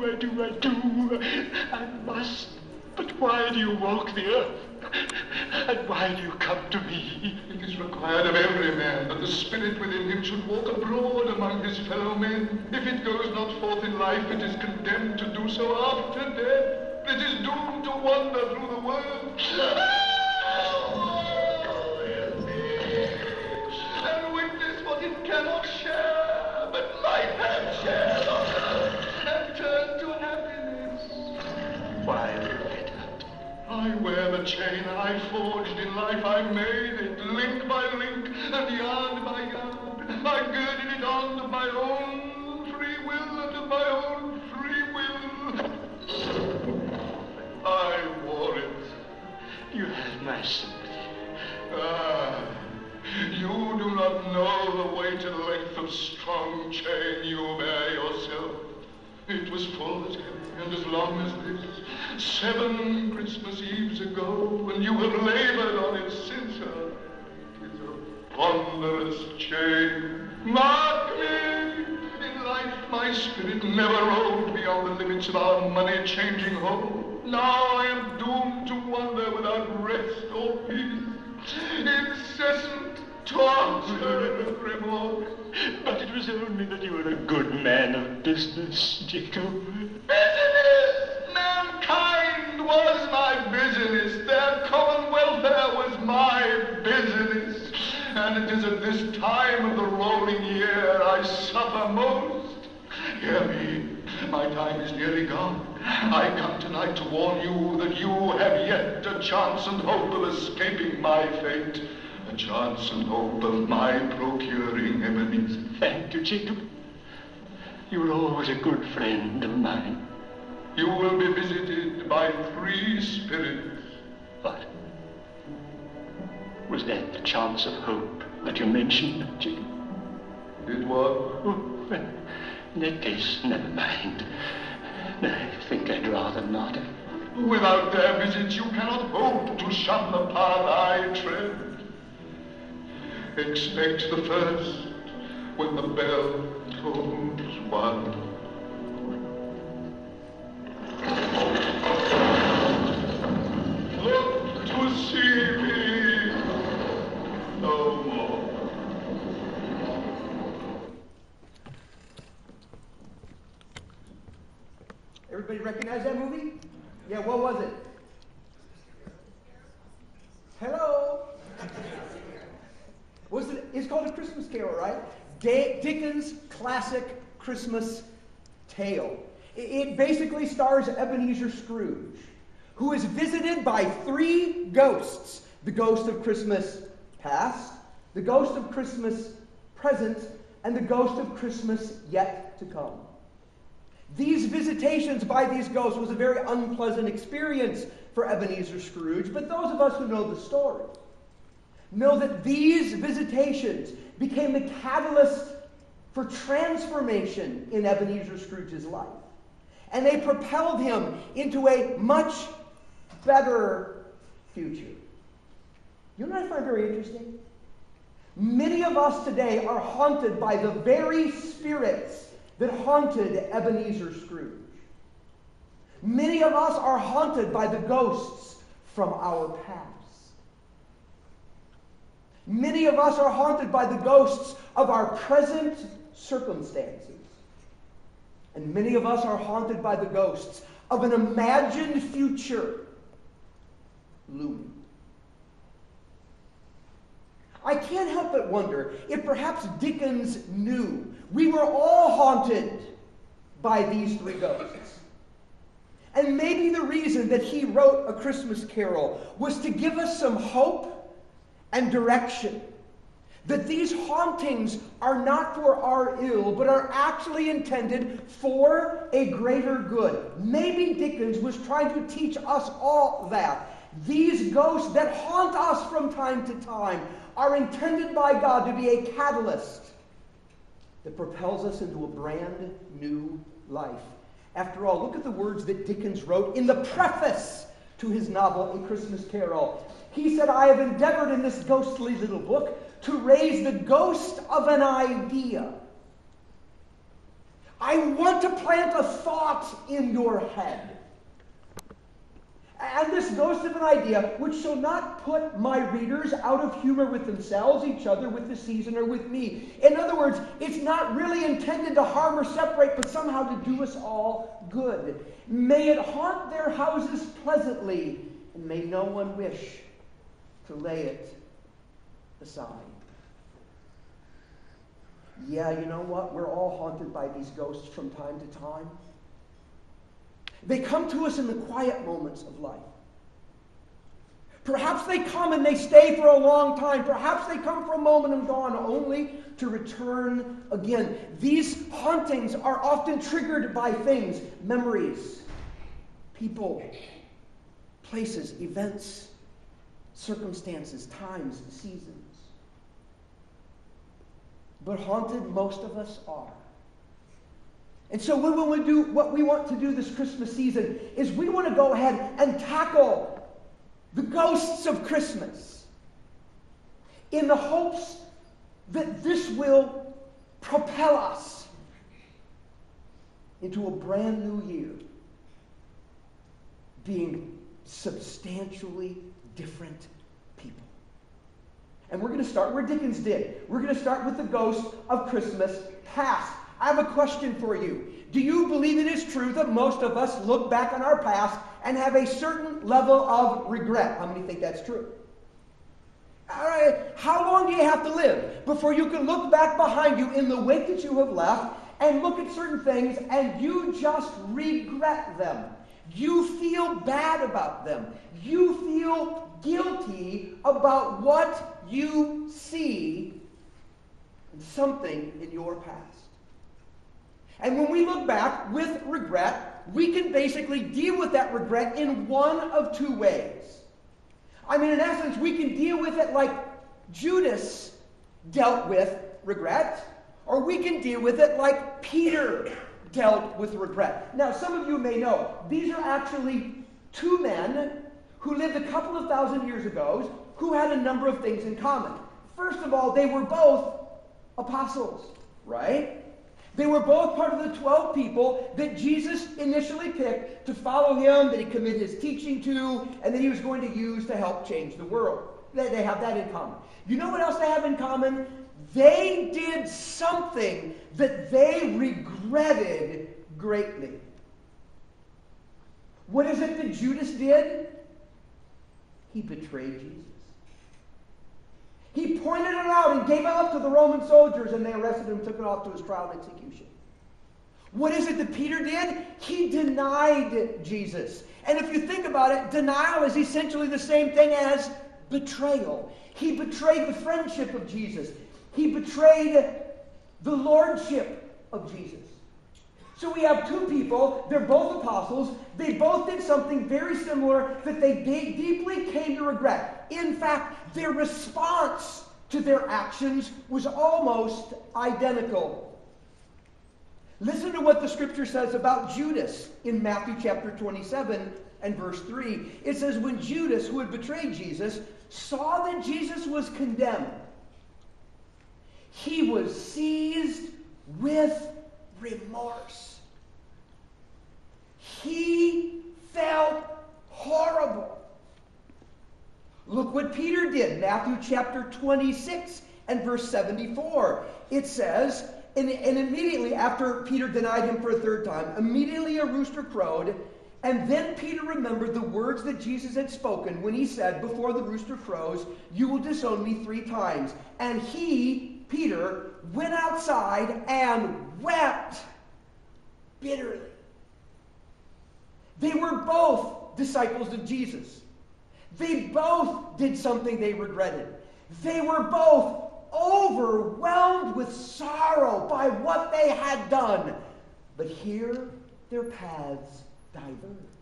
I must. But why do you walk the earth? And why do you come to me? It is required of every man that the spirit within him should walk abroad among his fellow men. If it goes not forth in life, it is condemned to do so after death. It is doomed to wander through the world. And witness what it cannot share, but might have shared on earth, and turn to happiness. Why letter? I wear the chain I forged in life. I made it link by link and yard by yard. I girded it on of my own free will and of my own free will. I wore it. You have my sympathy. Ah, you do not know the weight and length of strong chain you bear yourself. It was full as heavy and as long as this 7 Christmas Eves ago, and you have labored on it since. It is a ponderous chain. Mark me! In life my spirit never roved beyond the limits of our money-changing home. Now I am doomed to wander without rest or peace. Incessant torture and remorse. But it was only that you were a good man of business, Jacob. Business! Mankind was my business. Their common welfare was my business. And it is at this time of the rolling year I suffer most. Hear me, my time is nearly gone. I come tonight to warn you that you have yet a chance and hope of escaping my fate. A chance and hope of my procuring Ebenezer. Thank you, Jacob. You were always a good friend of mine. You will be visited by 3 spirits. What? Was that the chance of hope that you mentioned, Jacob? It was. Oh, well, in that case, never mind. I think I'd rather not. Without their visits, you cannot hope to shun the path I tread. Expect the first when the bell tolls 1. Look to see me no more. Everybody recognize that movie? Yeah, what was it? Hello? It's called A Christmas Carol, right? Dickens' classic Christmas tale. It basically stars Ebenezer Scrooge, who is visited by 3 ghosts. The ghost of Christmas past, the ghost of Christmas present, and the ghost of Christmas yet to come. These visitations by these ghosts was a very unpleasant experience for Ebenezer Scrooge, but those of us who know the story know that these visitations became the catalyst for transformation in Ebenezer Scrooge's life. And they propelled him into a much better future. You know what I find very interesting? Many of us today are haunted by the very spirits that haunted Ebenezer Scrooge. Many of us are haunted by the ghosts from our past. Many of us are haunted by the ghosts of our present circumstances. And many of us are haunted by the ghosts of an imagined future looming. I can't help but wonder if perhaps Dickens knew we were all haunted by these 3 ghosts. And maybe the reason that he wrote A Christmas Carol was to give us some hope and direction. That these hauntings are not for our ill, but are actually intended for a greater good. Maybe Dickens was trying to teach us all that. These ghosts that haunt us from time to time are intended by God to be a catalyst that propels us into a brand new life. After all, look at the words that Dickens wrote in the preface to his novel, A Christmas Carol. He said, "I have endeavored in this ghostly little book to raise the ghost of an idea. I want to plant a thought in your head. And this ghost of an idea, which shall not put my readers out of humor with themselves, each other, with the season, or with me. In other words, it's not really intended to harm or separate, but somehow to do us all good. May it haunt their houses pleasantly, and may no one wish to lay it aside. Yeah, you know what? We're all haunted by these ghosts from time to time. They come to us in the quiet moments of life. Perhaps they come and they stay for a long time. Perhaps they come for a moment and gone, only to return again. These hauntings are often triggered by things, memories, people, places, events, circumstances, times, seasons. But haunted most of us are. And so when we do what we want to do this Christmas season is we want to go ahead and tackle the ghosts of Christmas in the hopes that this will propel us into a brand new year being substantially different people. And we're going to start where Dickens did. We're going to start with the ghost of Christmas past. I have a question for you. Do you believe it is true that most of us look back on our past and have a certain level of regret? How many think that's true? All right, how long do you have to live before you can look back behind you in the wake that you have left and look at certain things and you just regret them? You feel bad about them. You feel guilty about what you see in something in your past. And when we look back with regret, we can basically deal with that regret in one of two ways. I mean, in essence, we can deal with it like Judas dealt with regret, or we can deal with it like Peter dealt with regret. Now, some of you may know, these are actually two men who lived a couple of thousand years ago who had a number of things in common. First of all, they were both apostles, right? They were both part of the 12 people that Jesus initially picked to follow him, that he committed his teaching to, and that he was going to use to help change the world. They have that in common. You know what else they have in common? They did something that they regretted greatly. What is it that Judas did? He betrayed Jesus. He pointed it out and gave it up to the Roman soldiers, and they arrested him and took it off to his trial and execution. What is it that Peter did? He denied Jesus. And if you think about it, denial is essentially the same thing as betrayal. He betrayed the friendship of Jesus. He betrayed the lordship of Jesus. So we have two people, they're both apostles, they both did something very similar that they deeply came to regret. In fact, their response to their actions was almost identical. Listen to what the scripture says about Judas in Matthew chapter 27 and verse 3. It says, when Judas, who had betrayed Jesus, saw that Jesus was condemned, he was seized with remorse. He felt horrible. Look what Peter did. Matthew chapter 26 and verse 74. It says, and immediately after Peter denied him for a third time, immediately a rooster crowed, and then Peter remembered the words that Jesus had spoken when he said, before the rooster crows, you will disown me 3 times. And he, Peter, went outside and wept bitterly. They were both disciples of Jesus. They both did something they regretted. They were both overwhelmed with sorrow by what they had done. But here their paths diverged.